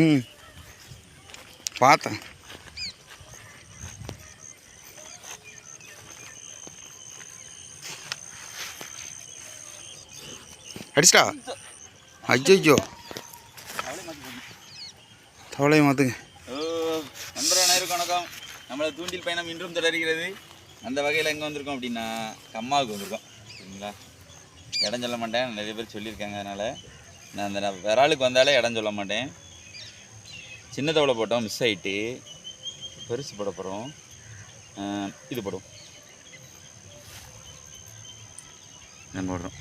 ம் பார்த்தேன். அடிச்சிட்டா? ஐயோ தவளை மாற்றுங்க. நண்பரானவருக்கு வணக்கம். நம்மளை தூண்டில் பயணம் இன்றும் தொடர்கிறது. அந்த வகையில் எங்கே வந்திருக்கோம் அப்படின்னா கம்மாவுக்கு வந்திருக்கோம். சரிங்களா, இடம் சொல்ல மாட்டேன், நிறைய பேர் சொல்லியிருக்காங்க. அதனால் நான் அந்த விராலுக்கு வந்தாலே இடம் சொல்ல மாட்டேன். சின்ன தவளை போட்டோம், மிஸ் ஆகிட்டு. பெருசு போட போகிறோம். இது போடுவோம், நம்ம போடுறோம்.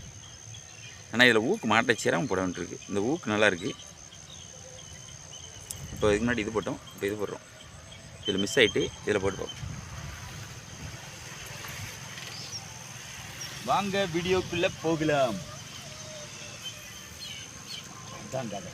ஆனால் இதில் ஊக்கு மாட்டை சிரமம் போட வேண்டியிருக்கு. இந்த ஊக்கு நல்லா இருக்குது. இப்போ இதுக்கு முன்னாடி இது போட்டோம், இப்போ இது போடுறோம். இதில் மிஸ் ஆகிட்டு இதில் போட்டு போகிறோம். வாங்க வீடியோக்குள்ளே போகலாம். அதான் கதை.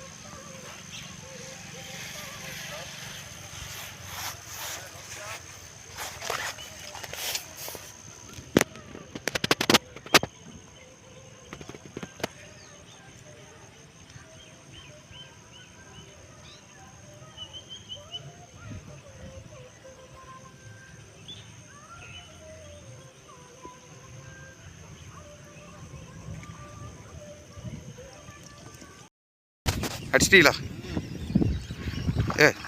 அடிச்சிட்டீங்களா?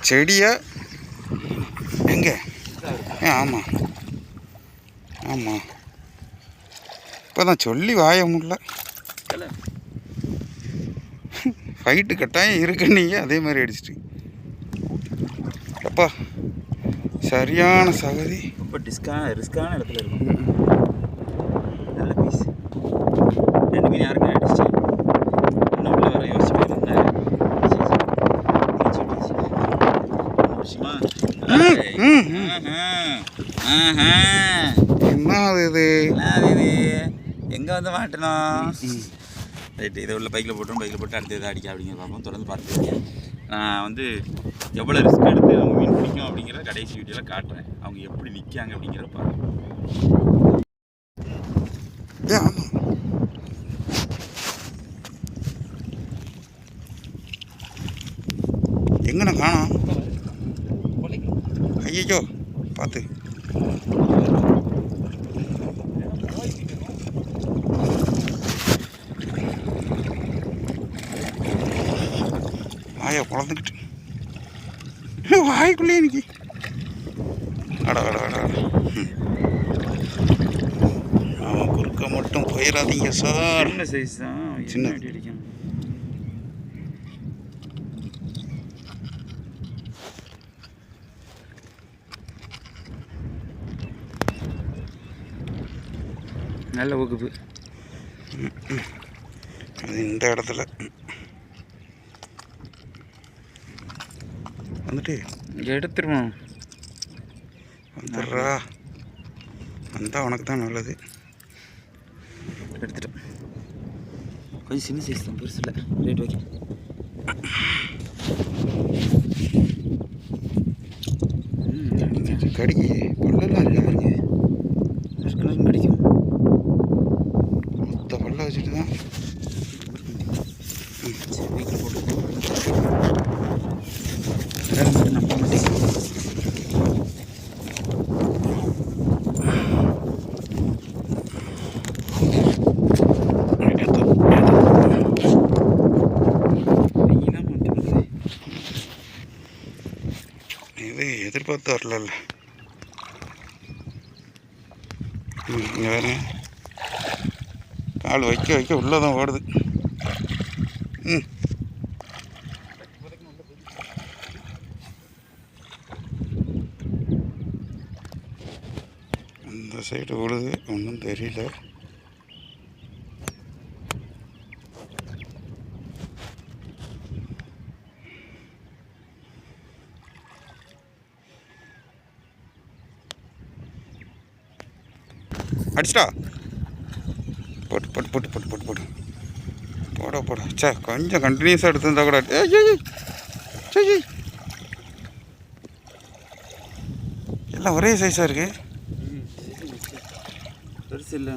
செடியா எங்கே? ஆமாம் ஆமாம், இப்போ தான் சொல்லி வாய முடியல. ஃபைட்டு கட்டாயம் இருக்குன்னீங்க, அதே மாதிரி அடிச்சிட்டு. அப்பா சரியான சகதி. ரொம்ப ரிஸ்கான இடத்துல இருக்கும். நல்ல பீஸ். 2 மீன் யாருக்கும் அடிச்சு இன்னும் உள்ள வர யோசிச்சு போயிருந்தேன். என்ன இது? எங்கே வந்து மாட்டணும்? ரைட்டு, இதை உள்ள பைக்கில் போட்டு அடுத்து எதாவது அடிக்க அப்படிங்கிற பார்ப்போம். தொடர்ந்து பார்த்துருக்கேன். நான் வந்து எவ்வளோ ரிஸ்க் எடுத்து அவங்க மீன் பிடிக்கும் அப்படிங்கிறத கடைசி வீடியோவில் காட்டுறேன். அவங்க எப்படி நிற்காங்க அப்படிங்கிறத பார்ப்போம். எங்கண்ணா காணோம்? ஐயோ பார்த்து. வாயை குழந்துக்கிட்டு வாய்க்குள்ளே இன்னைக்கு. அவன் குறுக்க மட்டும் போயிடாதீங்க சார். சின்ன சைஸ் தான், சின்ன அடிக்கும். நல்ல வகுப்பு. அது இந்த இடத்துல வந்துட்டு எடுத்துருவோம். வந்துடுறா, வந்தால் உனக்கு தான் நல்லது. எடுத்துட்டோம். கொஞ்சம் சின்ன சைஸ் தான், பெருசு இல்லை. ரேட் வைக்க கடிக்கு பல்லெல்லாம் இருக்காங்க. கடிக்கும். மொத்த பல்ல வச்சுட்டு தான் வீட்டில் போட்டு மட்டும் நம்ப மாட்டேன். இது எதிர்பார்த்து வரல. இங்கே வேறு கால் வைக்க உள்ளதான் ஓடுது. அந்த சைடு ஓடுது, ஒன்றும் தெரியல. அடிச்சிட்டா? போட்டு போட்டு போட்டு போட்டு போட்டு போட்டு போட போட. சே, கொஞ்சம் கண்டினியூஸாக எடுத்துருந்தா கூட. எல்லாம் ஒரே சைஸாக இருக்கு. பெருசு இல்லை.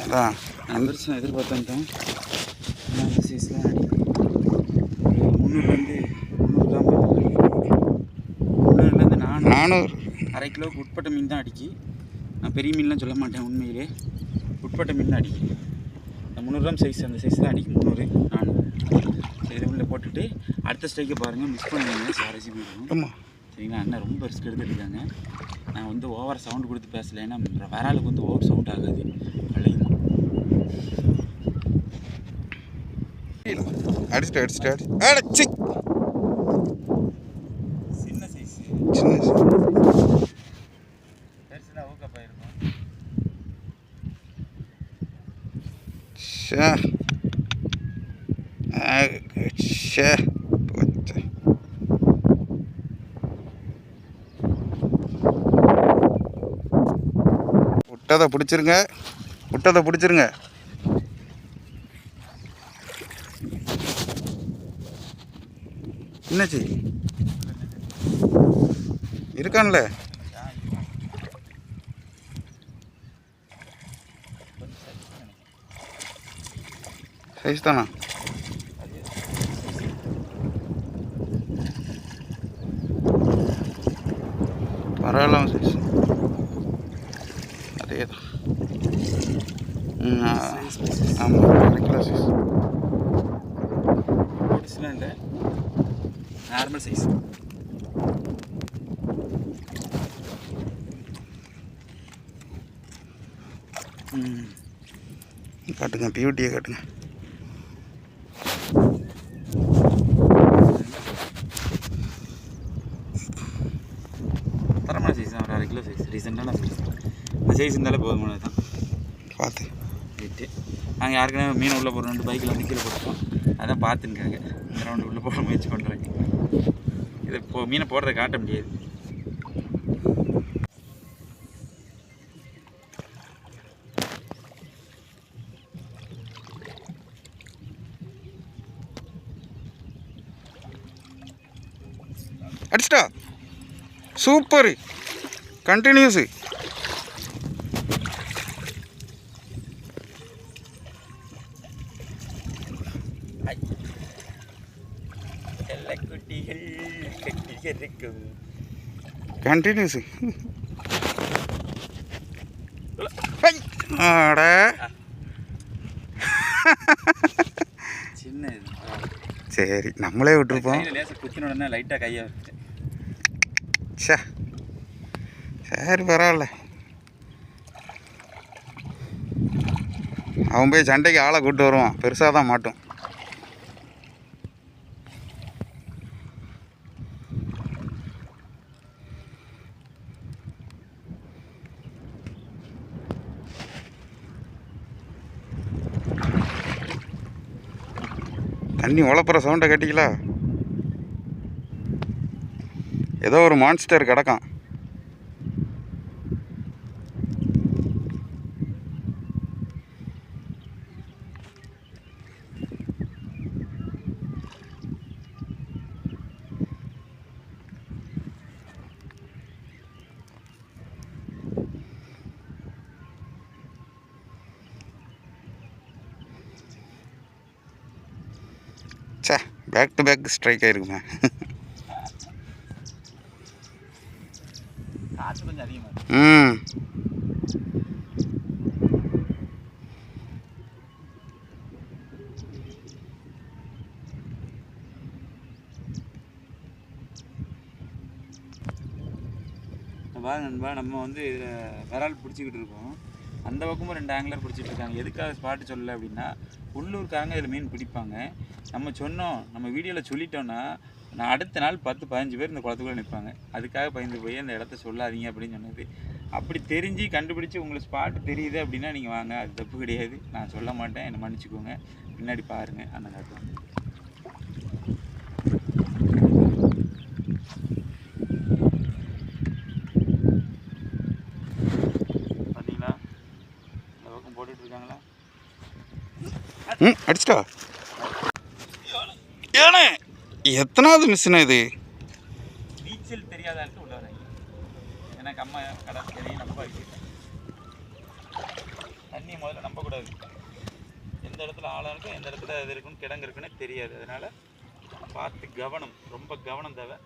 அதான் நான் பெருசு எதிர்பார்த்தேன். சைஸில் 300 300 கிராம் 400. அரை கிலோவுக்கு உட்பட்ட மீன் தான் அடிக்கி. நான் பெரிய மீன்லாம் சொல்ல மாட்டேன், உண்மையிலே உட்பட்ட மீன் தான் அடிக்கும். 300 கிராம் சைஸ், அந்த சைஸ் தான் அடிக்கும். 300 400. சரி, இதை உள்ளே போட்டுட்டு அடுத்த ஸ்ட்ரைக்கை பாருங்கள், மிஸ் பண்ணுவீங்க, சுவாரஸ்யமாக இருக்கும். ஆமாம் சரிங்களா? அண்ணன் ரொம்ப ரிஸ்க் எடுத்துருக்காங்க. நான் வந்து ஓவர் சவுண்டு கொடுத்து பேசலை, ஏன்னா விராலுக்கு வந்து ஓவர் சவுண்ட் ஆகாது. அழியுமா அடிச்சுட்டு அடிச்சு சின்ன சைஸ், சின்ன பெருசுனா ஊக்கப்பா இருக்கும். விட்டதை பிடிச்சிருங்க. என்னாச்சு இருக்கான்ல? சைஸ் தானா? பரவாயில்ல சைஸ், அதே தான். ஆமாம், 1 கிலோ சைஸ். பெருசுலாம் இல்லை, நார்மல் சைஸ். காட்டுங்க, பியூட்டியை காட்டுங்க. தரமான சைஸ் தான், 1/2 கிலோ சைஸ், ரீசெண்டான சைஸ். இந்த சைஸ் இருந்தாலே போதுமானது தான். பார்த்து ரைட்டு, நாங்கள் யாருக்குன்னா மீனை உள்ளே போடுறோம், பைக்கில் வந்து கீழே போட்டுருக்கோம். அதான் பார்த்துருக்காங்க, இந்த ரவுண்டு உள்ளே போட முயற்சி பண்ணுறாங்க. இதை மீனை போடுறத காட்ட முடியாது. அடிச்சிட்டா, சூப்பர், கண்டினியூஸு. குட்டிகள் கட்டியிருக்கும் கண்டினியூஸு. ஆட சின்ன இது. சரி, நம்மளே விட்டுருப்போம். லேசாக குத்தின உடனே லைட்டாக கையை வச்சுட்டேன். சரி, பரவாயில்ல. அவன் போய் சண்டைக்கு ஆளை கூப்பிட்டு வருவான், பெருசாக தான் மாட்டும். தண்ணி உழப்புற சவுண்டை கேட்டிங்களா? ஏதோ ஒரு மான்ஸ்டர் கிடக்கான். சே, பேக் டு பேக் ஸ்ட்ரைக் ஆகிருக்குமே. காற்று கொஞ்சம் அதிகமாக இருக்கு. பாருங்க நண்பா, நம்ம வந்து இதில் விரால் பிடிச்சிக்கிட்டு இருக்கோம். அந்த பக்கமும் 2 ஆங்கிலர் பிடிச்சிட்டு இருக்காங்க. எதுக்காக ஸ்பாட்டு சொல்லலை அப்படின்னா, உள்ளூர்காரங்க இதில் மீன் பிடிப்பாங்க. நம்ம சொன்னோம், நம்ம வீடியோவில் சொல்லிட்டோன்னா நான் அடுத்த நாள் 10-15 பேர் இந்த குளத்துக்குள்ளே நிற்பாங்க. அதுக்காக பயந்து போய் அந்த இடத்த சொல்லாதீங்க அப்படின்னு சொன்னது. அப்படி தெரிஞ்சு கண்டுபிடிச்சி உங்களுக்கு ஸ்பாட்டு தெரியுது அப்படின்னா நீங்கள் வாங்க, அது தப்பு கிடையாது. நான் சொல்ல மாட்டேன், என்னை மன்னிச்சிக்கோங்க. பின்னாடி பாருங்கள் அந்த காட்டுவாங்க. பார்த்தீங்களா, இந்த பக்கம் போட்டுட்ருக்காங்களா? அடிச்சிட்டா. ஏனே எத்தனாவது மிஷினா இது? நீச்சல் தெரியாத ஆளுக்கு உள்ள வராங்க. எனக்கு அம்மா கடல் தெரியும், நம்ப வைக்கிறேன். தண்ணியை முதல்ல நம்பக்கூடாது. எந்த இடத்துல ஆழம் இருக்கும், எந்த இடத்துல இது இருக்குன்னு கிடங்கு இருக்குன்னு தெரியாது. அதனால் பார்த்து கவனம், ரொம்ப கவனம் தேவை.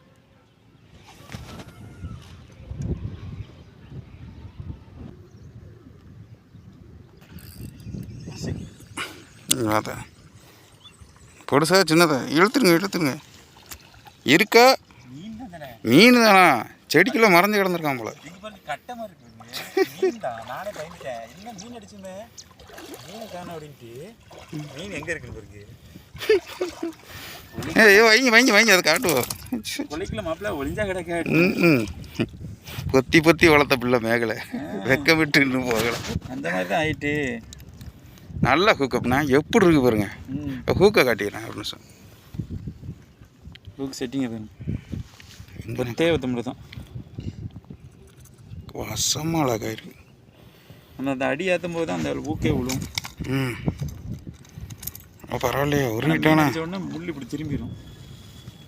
அதான் பொடுசா சின்னதா இழுத்துருங்க இருக்கா மீன் தானே, மீன் தானா செடிக்குள்ளே மறைஞ்சு கிடந்திருக்கான் போல. இது பாருங்க கட்டமாக இருக்கு. மீன் தான், நானே பயந்துட்டேன். என்ன மீன் அடிச்சுமே மீனை காணோம் அப்படின்ட்டு. மீன் எங்கே இருக்குன்னு பாருங்க. ஏய் வைங்க அதை காட்டுவோம். கொலைக்குள்ள மாப்பிள்ள ஒளிஞ்சா கிடக்க. ம் பொத்தி வளர்த்த பிள்ளை மேகலை வெக்க விட்டு இன்னும் போகலை. அந்த மாதிரி தான் ஆயிட்டு. நல்லா ஹூக்கப்ண்ணா எப்படி இருக்கு பாருங்க. ஹூக்கை காட்டிக்கிறேன் ஒரு நிமிஷம். ஹூக் செட்டிங் அது தேவத்தம்பளை தான் வசமாக அழகாக இருக்கு. அந்த அடி ஏற்றும் போது தான் அந்த ஊக்கே விழும். ம் பரவாயில்லையே உருவிட்டானா உடனே முள் இப்படி திரும்பிடும்.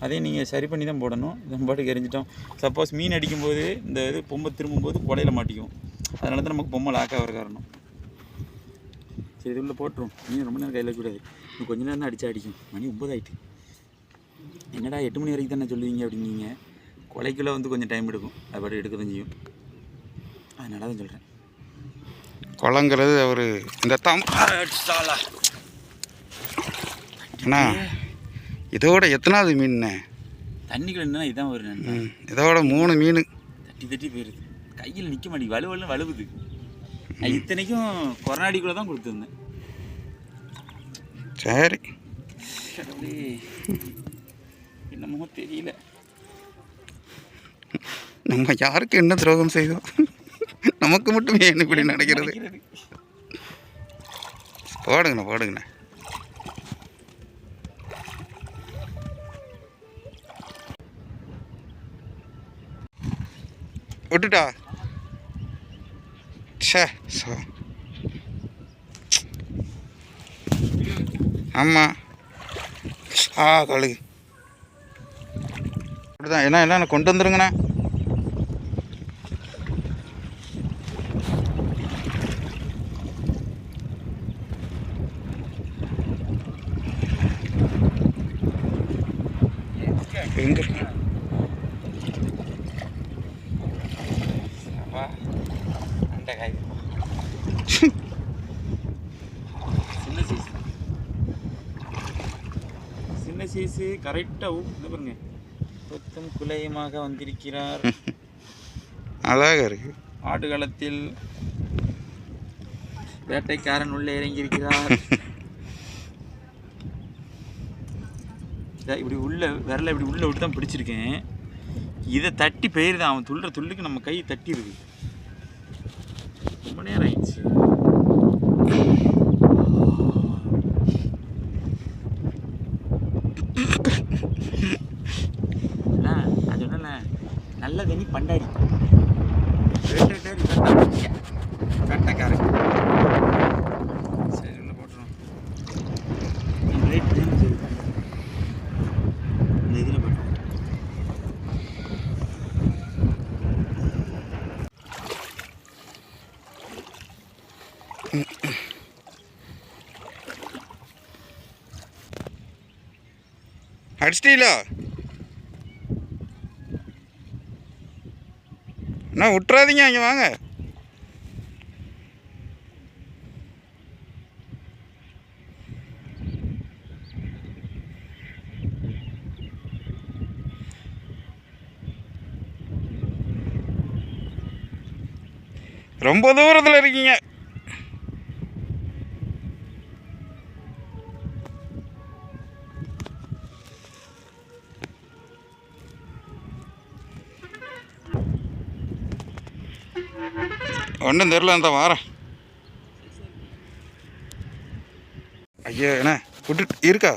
அதே நீங்கள் சரி பண்ணி தான் போடணும். இதன் பாட்டுக்கு எரிஞ்சிட்டோம். சப்போஸ் மீன் அடிக்கும்போது இந்த இது பொம்மை திரும்பும்போது கொடையில் மாட்டிக்கும். அதனால தான் நமக்கு பொம்மை லாக் ஆகிற காரணம். சரி இது உள்ள போட்டுரும். மீன் ரொம்ப நேரம் கையில் வைக்கக்கூடாது. இன்னும் கொஞ்ச நேரம் தான் அடிக்கும். மணி 9 ஆகிட்டு. என்னடா 8 மணி வரைக்கும் தானே சொல்லுவீங்க அப்படிங்க. கொலைக்குள்ளே வந்து கொஞ்சம் டைம் எடுக்கும். அது பாட்டு எடுக்க தான் செய்யும். அதனால தான் சொல்கிறேன். குளங்கிறது அவர் இந்த அண்ணா இதோட எத்தனாவது மீன் தண்ணிக்குள்ள என்ன இதான் ஒரு இதோட 3 மீன் தட்டி போயிருது. கையில் நிற்க மாட்டேங்குது. வலுவுது. இத்தனைக்கும் கொரோனாடிக்குள்ளே தான் கொடுத்துருந்தேன். சரி என்னமோ தெரியல. நம்ம யாருக்கு என்ன துரோகம் செய்தோம்? நமக்கு மட்டும் ஏன் இப்படி நடக்கிறது? போடுங்கண்ணா விட்டுட்டா. ஆமாம் கழுகு அப்படிதான். என்ன கொண்டு வந்துருங்கண்ணா. எங்க சின்ன சீஸு கரெக்டாக பாருங்க. கொத்தும் குலையுமாக வந்திருக்கிறார். அழகாக இருக்கு. ஆடுகளத்தில் வேட்டைக்காரன் உள்ளே இறங்கியிருக்கிறார். இப்படி உள்ள விரலை இப்படி உள்ள விட்டு தான் பிடிச்சிருக்கேன். இதை தட்டி போயிருதான். அவன் துள்ளுற துள்ளுக்கு நம்ம கை தட்டி இருக்கு. ரொம்ப நேரம் ஆயிடுச்சு. அது ஒன்றும் நல்ல தண்ணி பண்டாரி வேட்டைக்காரன். சரி உள்ள போட்டுரும். இந்த இதில் போட்டு அடிச்சிட்டீங்களா? அண்ணா விட்டுறாதீங்க, இங்கே வாங்க. ரொம்ப தூரத்தில் இருக்கீங்க. ஒன்றும் தெரில, அந்த வாரேன். ஐயா என்ன விட்டு இருக்கா?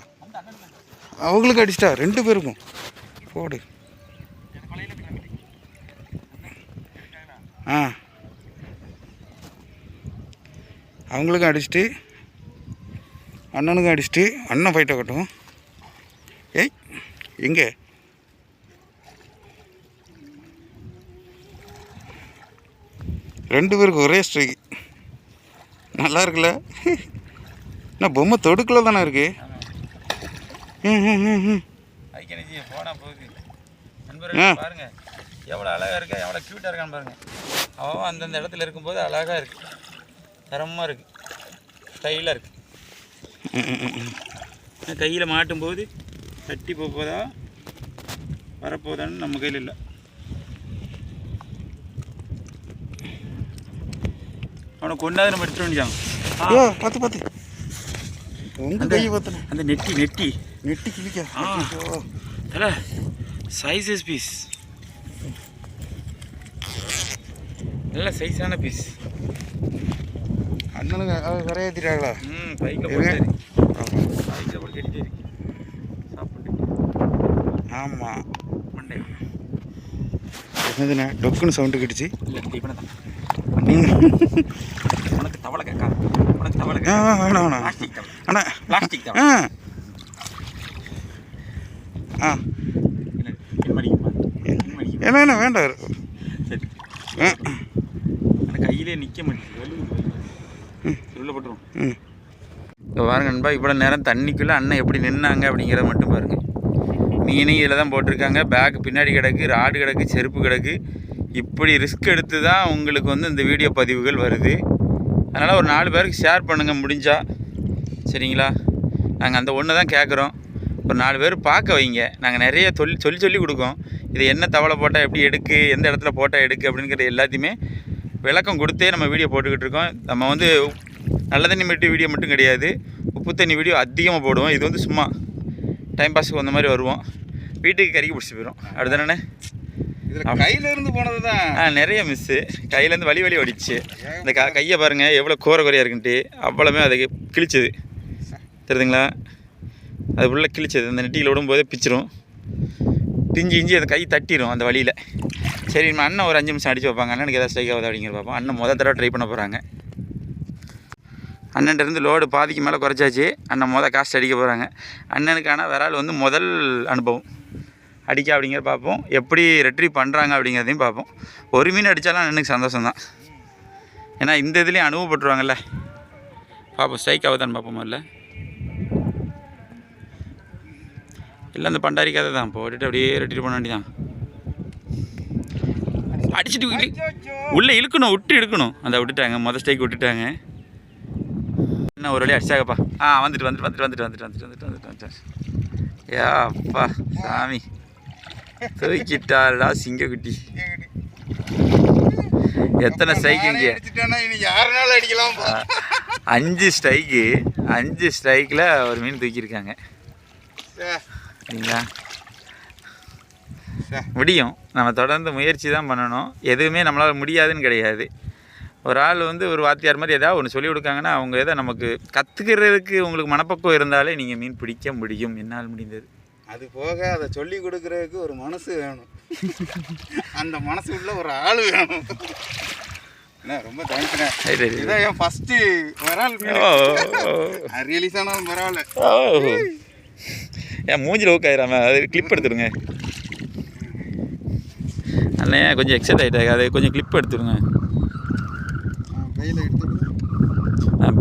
அவங்களுக்கு அடிச்சிட்டா 2 பேருக்கும் போடு. அவங்களுக்கும் அடிச்சுட்டு அண்ணனுக்கும் அடிச்சுட்டு அண்ணன் ஃபைட்டை கட்டும். ஏய் எங்கே? ரெண்டு பேருக்கு ஒரே ஸ்ட்ரைக். நல்லா இருக்குல்ல? நான் பொம்மை தொடுக்கல தானே இருக்கு. பாருங்க எவ்வளோ அழகாக இருக்கா, எவ்வளோ க்யூட்டாக இருக்கான்னு பாருங்க. அவன் அந்தந்த இடத்துல இருக்கும்போது அழகாக இருக்கு, தரமாக இருக்கு, ஸ்டைலாக இருக்கு. கையில் மாட்டும்போது தட்டி போதா வரப்போதான்னு நம்ம கையில் இல்லை. அவனை கொண்டாந்து நம்ம எடுத்துட்டு வேண்டியாங்க. பார்த்து உங்கள் கையை பார்த்தன அந்த நெட்டி கிழிக்க தலை சைஸஸ் பீஸ், நல்ல சைஸான பீஸ். அண்ணனுங்க கரையாத்திட்டாங்களா? பைக்கில் போட்டு கட்டிட்டு இருக்கு சாப்பிட்டு. ஆமாம் மண்டே என்னதுண்ணே டொக்குன்னு சவுண்டு கிட்டுச்சு. இல்லை தீபனை தான் உனக்கு தவளை கேட்கா, உனக்கு தவளை வேணாம் பிளாஸ்டிக் தவளை, அண்ணா பிளாஸ்டிக் தவளை. என்ன வேண்டாம். சரி அந்த கையிலே நிற்க மாட்டேங்குது, சொல்லப்பட்டுரும். இப்போ பாருங்க நண்பா, இவ்வளோ நேரம் தண்ணிக்குள்ளே அண்ணன் எப்படி நின்னாங்க அப்படிங்கிறத மட்டும் பாருங்கள். மீனையும் இதில் தான் போட்டிருக்காங்க, பேக் பின்னாடி கிடக்கு, ராடு கிடக்கு, செருப்பு கிடக்கு. இப்படி ரிஸ்க் எடுத்து தான் உங்களுக்கு வந்து இந்த வீடியோ பதிவுகள் வருது. அதனால் ஒரு 4 பேருக்கு ஷேர் பண்ணுங்கள் முடிஞ்சா, சரிங்களா? நாங்கள் அந்த ஒன்று தான் கேட்குறோம். ஒரு 4 பேர் பார்க்க வைங்க. நாங்கள் நிறைய சொல்லி கொடுக்கோம். இது என்ன தவளை போட்டால் எப்படி எடுக்கு, எந்த இடத்துல போட்டால் எடுக்கு அப்படிங்கிற எல்லாத்தையுமே விளக்கம் கொடுத்தே நம்ம வீடியோ போட்டுக்கிட்டு இருக்கோம். நம்ம வந்து நல்ல தண்ணி மட்டும் வீடியோ மட்டும் கிடையாது, உப்பு தண்ணி வீடியோ அதிகமாக போடுவோம். இது வந்து சும்மா டைம் பாஸுக்கு வந்த மாதிரி வருவோம், வீட்டுக்கு கறிக்கு பிடிச்சி போயிடும். அப்படிதானே? கையிலேருந்து போனது தான் நிறைய மிஸ்ஸு. கையிலேருந்து வலி ஓடிச்சு. இந்த கையை பாருங்கள் எவ்வளோ குறையாக இருக்குன்ட்டு. அவ்வளோமே அதை கிழிச்சது தெரியுதுங்களா? அது உள்ள கிழிச்சது. அந்த நெட்டியில் விடும்போதே பிச்சிரும், பிஞ்சு அந்த கை தட்டிடும் அந்த வழியில். சரி நம்ம அண்ணன் ஒரு 5 நிமிஷம் அடித்து வைப்பாங்க, அண்ணனுக்கு எதாவது ஸ்ட்ரைக் ஆகுது அப்படிங்கிற பார்ப்போம். அண்ணன் முதல் தடவை ட்ரை பண்ண போகிறாங்க. அண்ணன்ட்டு லோடு பாதிக்கு மேலே குறைச்சாச்சு. அண்ணன் காஸ்ட் அடிக்க போகிறாங்க. அண்ணனுக்கான விரால் வந்து முதல் அனுபவம் அடிக்க அப்படிங்கிற பார்ப்போம். எப்படி ரெட்ரீவ் பண்ணுறாங்க அப்படிங்கிறதையும் பார்ப்போம். ஒரு மீன் அடித்தாலும் அண்ணனுக்கு சந்தோஷம்தான். ஏன்னா இந்த இதுலேயும் அனுபவப்பட்டுருவாங்கல்ல. பார்ப்போம் ஸ்ட்ரைக் ஆகுதான்னு பார்ப்போம். இல்லை அந்த பண்டாரி கதை தான் போட்டுட்டு அப்படியே ரெட்ரீவ் பண்ண வேண்டியதான். அடிச்சுட்டு உள்ளே இழுக்கணும், விட்டு எடுக்கணும். அந்த விட்டுட்டாங்க, மொதல் ஸ்ட்ரைக் விட்டுட்டாங்க. என்ன ஒரு வழியாக அடிச்சாங்கப்பா. வந்துட்டு ஏ அப்பா சாமி, தூக்கிட்டாருடா சிங்கக்குட்டி. எத்தனை ஸ்ட்ரைக்கு இங்கே? 5 ஸ்ட்ரைக்கு. 5 ஸ்ட்ரைக்கில் ஒரு மீன் தூக்கியிருக்காங்க. சரிங்களா? முடியும். நம்ம தொடர்ந்து முயற்சி தான் பண்ணணும். எதுவுமே நம்மளால் முடியாதுன்னு கிடையாது. ஒரு ஆள் வந்து ஒரு வாத்தியார் மாதிரி ஏதாவது ஒன்று சொல்லிக் கொடுக்காங்கன்னா அவங்க எதை நமக்கு கற்றுக்கிறதுக்கு உங்களுக்கு மனப்பக்குவம் இருந்தாலே நீங்கள் மீன் பிடிக்க முடியும். என்னால் முடிந்தது. அது போக அதை சொல்லி கொடுக்குறதுக்கு ஒரு மனசு வேணும். அந்த மனசு உள்ள ஒரு ஆள் வேணும். என்ன ரொம்ப தேங்க்ஸ்ண்ணே. இதான் என் ஃபஸ்ட்டு விரால். ரிலீஸ் ஆனாலும் பரவாயில்ல. ஏன் மூஞ்சில் ஊக்காயிராம அது கிளிப் எடுத்துடுங்க. அண்ணே கொஞ்சம் எக்ஸைட் ஆகிட்டாங்க, அது கொஞ்சம் கிளிப் எடுத்துடுங்க.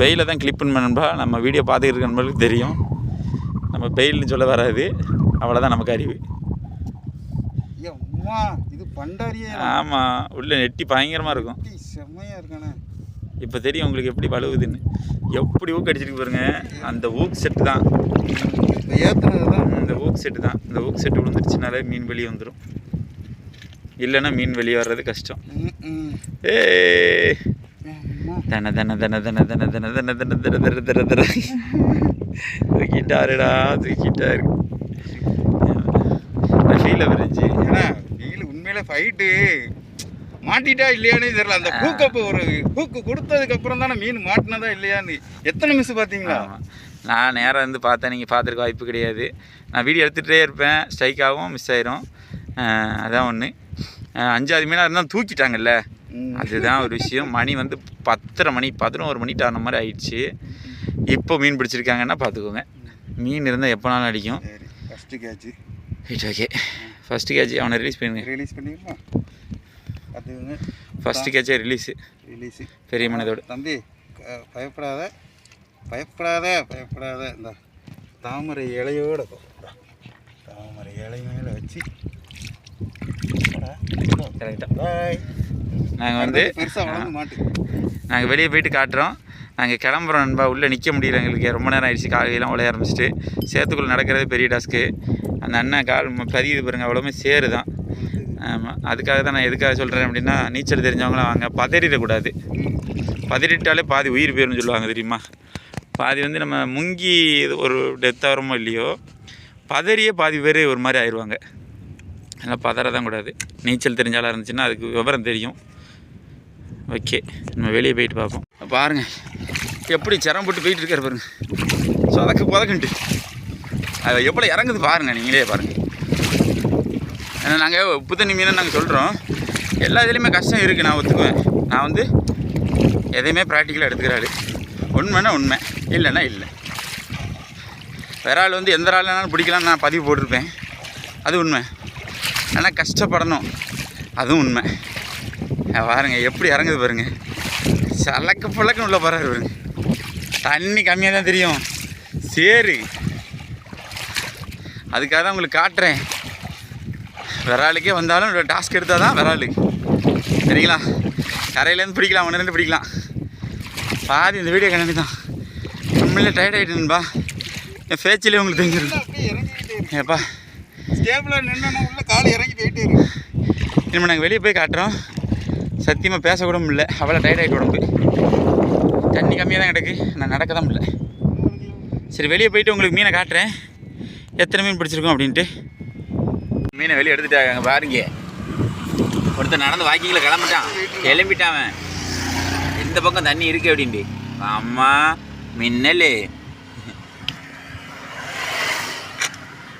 பெயில தான் கிளிப் பண்ணணும்பா. நம்ம வீடியோ பார்த்துக்கிட்டு இருக்க நம்மளுக்கு தெரியும். நம்ம பெயில்னு சொல்ல வராது, அவ்வளோதான் நமக்கு அறிவு. இது பண்டாரியே. ஆமாம், உள்ள நெட்டி பயங்கரமாக இருக்கும். செம்மையாக இருக்கானே. இப்போ தெரியும் உங்களுக்கு எப்படி வலுவுதுன்னு. எப்படி ஊக்கு அடிச்சிருக்கு பாருங்க. அந்த ஊக்கு செட்டு தான் ஏற்றுனது தான். இந்த ஊக்கு செட்டு தான். இந்த ஊக்கு செட்டு விழுந்துருச்சுனாலே மீன் வெளியே வந்துடும். இல்லைன்னா மீன் வெளியே வர்றது கஷ்டம். ஏ தன தன தன தன தன தன தன தன தன தர தர தர தூக்கிட்டாருடா, தூக்கிட்டாரு. ஃபீலை விரிஞ்சு. ஏன்னா ஃபீல் உண்மையிலே ஃபைட்டு மாட்டிட்டா இல்லையான்னு தெரியல. அந்த ஹூக்கப்பு ஒரு ஹூக்கு கொடுத்ததுக்கப்புறம் தானே மீன் மாட்டினதா இல்லையான்னு எத்தனை மிஸ் பார்த்தீங்களா? நான் நேராக இருந்து பார்த்தேன், நீங்கள் பார்த்துருக்க வாய்ப்பு கிடையாது. நான் வீடியோ எடுத்துகிட்டே இருப்பேன், ஸ்ட்ரைக் ஆகும், மிஸ் ஆயிரும். அதான் ஒன்று. 5வது மீனாக இருந்தால் தூக்கிட்டாங்கல்ல, அதுதான் ஒரு விஷயம். மணி வந்து 10:30 மணி 11 மணிட்டு ஆன மாதிரி ஆயிடுச்சு. இப்போ மீன் பிடிச்சிருக்காங்கன்னா பார்த்துக்கோங்க. மீன் இருந்தால் எப்போனாலும் அடிக்கும். First catch. Right, okay. First catch அவனை ரிலீஸ் பண்ணிடலாம். பார்த்துக்கோங்க, ஃபஸ்ட்டு கேட்சே ரிலீஸு. பெரிய மனதோடு. தம்பி பயப்படாத. இந்த தாமரை இலையோட தாமரை இலை மேலே வச்சு நாங்கள் வந்து நாங்கள் வெளியே போயிட்டு காட்டுறோம். நாங்கள் கிளம்புறோம் நண்பா. உள்ளே நிற்க முடியல எங்களுக்கு, ரொம்ப நேரம் ஆயிடுச்சு. காலையெல்லாம் உலைய ஆரம்பிச்சிட்டு சேத்துக்குள்ளே நடக்கிறது பெரிய டாஸ்க்கு. அந்த அண்ணன் கால் பதியுது பாருங்கள், அவ்வளோமே சேரு தான். ஆமாம், அதுக்காக தான் நான் எதுக்காக சொல்கிறேன் அப்படின்னா, நீச்சல் தெரிஞ்சவங்களாம் வாங்க, பதறிடக்கூடாது. பதறிட்டாலே பாதி உயிர் போயிருன்னு சொல்லுவாங்க தெரியுமா. பாதி வந்து நம்ம முங்கி ஒரு டெத் ஆகிறோமோ இல்லையோ, பதறியே பாதி பேர் ஒரு மாதிரி ஆயிடுவாங்க. அதனால் பதற தான் கூடாது. நீச்சல் தெரிஞ்சாலும் இருந்துச்சுன்னா அதுக்கு விவரம் தெரியும். ஓகே, நம்ம வெளியே போயிட்டு பார்ப்போம். பாருங்கள் எப்படி சிரம் போட்டு போயிட்டு இருக்காரு பாருங்க, சொதக்கு புதக்குன்ட்டு. அது எவ்வளோ இறங்குது பாருங்கள், நீங்களே பாருங்கள். ஏன்னா நாங்கள் உப்பு தண்ணி மீனை நாங்கள் சொல்கிறோம், எல்லா இதுலேயுமே கஷ்டம் இருக்குது, நான் ஒத்துக்குவேன். நான் வந்து எதையுமே ப்ராக்டிக்கலாக எடுத்துக்கிறாள். உண்மைன்னா உண்மை, இல்லைன்னா இல்லை. வேற ஆள் வந்து எந்த ஆள்னாலும் பிடிக்கலான்னு நான் பதிவு போட்டிருப்பேன், அது உண்மை. ஆனால் கஷ்டப்படணும், அதுவும் உண்மை. பாருங்கள் எப்படி இறங்குது பாருங்கள், சலக்கு பழக்குன்னு உள்ள போகிறாரு பாருங்க. தண்ணி கம்மியாக தான் தெரியும், சேரு. அதுக்காக தான் உங்களுக்கு காட்டுறேன். விராலுக்கே வந்தாலும் டாஸ்க் எடுத்தால் தான் விராலு சரிங்களா. கரையிலேருந்து பிடிக்கலாம், 1-2 பிடிக்கலாம். பாதி இந்த வீடியோ கண்ணி தான். உண்மையிலே டயர்ட் ஆகிட்டுன்பா, என் ஃபேச்சிலே உங்களுக்கு தெரிஞ்சிடும். ஏப்பா ஸ்டேபிளாக நின்று உள்ள கால் இறங்கி போயிட்டே இருக்கு. இனிமேல் நாங்கள் வெளியே போய் காட்டுறோம். சத்தியமாக பேசக்கூட முடியல, அவ்வளோ டயர்ட் ஆகிட்டு உடம்பு. தண்ணி கம்மியாக தான் கிடக்கு, நான் நடக்க தான் முடியல. சரி வெளியே போயிட்டு உங்களுக்கு மீனை காட்டுறேன், எத்தனை மீன் பிடிச்சிருக்கோம் அப்படின்ட்டு. மீனை வெளியே எடுத்துட்டாங்க பாருங்க. ஒருத்தர் நடந்து வாக்கிங்கில் கிளம்பிட்டான், கிளம்பிட்டான். எந்த பக்கம் தண்ணி இருக்கு அப்படின்ட்டு. அம்மா மின்னல்.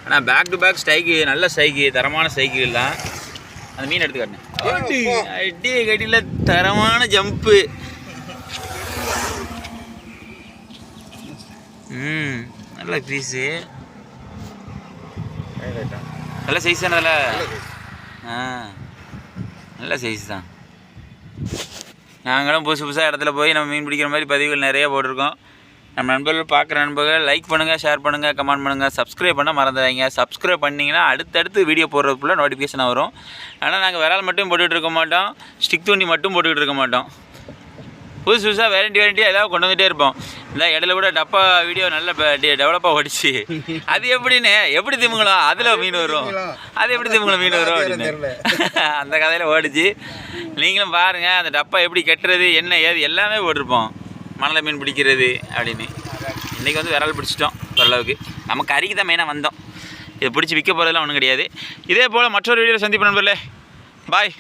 ஆனால் பேக் டு பேக் ஸ்ட்ரைக்கு, நல்ல ஸ்ட்ரைக்கு, தரமான ஸ்ட்ரைக்குகள் தான். அந்த மீன் எடுத்து காட்டினேன், அடி கட்டியில் தரமான ஜம்ப்பு. நல்ல பீஸு, நல்ல சைஸ் தானே அதில். நல்ல சைஸ் தான். நாங்களும் புதுசாக இடத்துல போய் நம்ம மீன் பிடிக்கிற மாதிரி பதிவுகள் நிறையா போட்டிருக்கோம். நம்ம நண்பர்கள் பார்க்குற நண்பர்கள் லைக் பண்ணுங்கள், ஷேர் பண்ணுங்கள், கமெண்ட் பண்ணுங்கள், சப்ஸ்கிரைப் பண்ண மறந்துடாதீங்க. சப்ஸ்கிரைப் பண்ணிங்கன்னா அடுத்தடுத்து வீடியோ போடுறதுக்குள்ளே நோட்டிஃபிகேஷன் வரும். ஆனால் நாங்கள் விரால் மட்டும் போட்டுக்கிட்டு இருக்க மாட்டோம், ஸ்டிக் தூண்டி மட்டும் போட்டுக்கிட்டு இருக்க மாட்டோம். புதுசாக வெரைட்டியாக ஏதாவது கொண்டு வந்துகிட்டே இருப்போம். இந்த இடையில கூட டப்பா வீடியோ நல்ல டெவலப்பாக ஓடிச்சு. அது எப்படின்னு எப்படி திமுங்கலாம் அதில் மீன் வரும், அது எப்படி திமுங்கலாம் மீன் வரும் அப்படின்னு அந்த கதையில் ஓடிச்சு. நீங்களும் பாருங்கள், அந்த டப்பா எப்படி கட்டுறது, என்ன ஏது எல்லாமே போட்டிருப்போம். மணலை மீன் பிடிக்கிறது அப்படின்னு. இன்றைக்கி வந்து விரல் பிடிச்சிட்டோம் ஓரளவுக்கு. நம்ம கறிக்கு தான் மெயினாக வந்தோம். இதை பிடிச்சி விற்க போகிறதுலாம் ஒன்றும் கிடையாது. இதே போல் மற்றொரு வீடியோவில் சந்திப்பு நண்பர்களே. பாய்.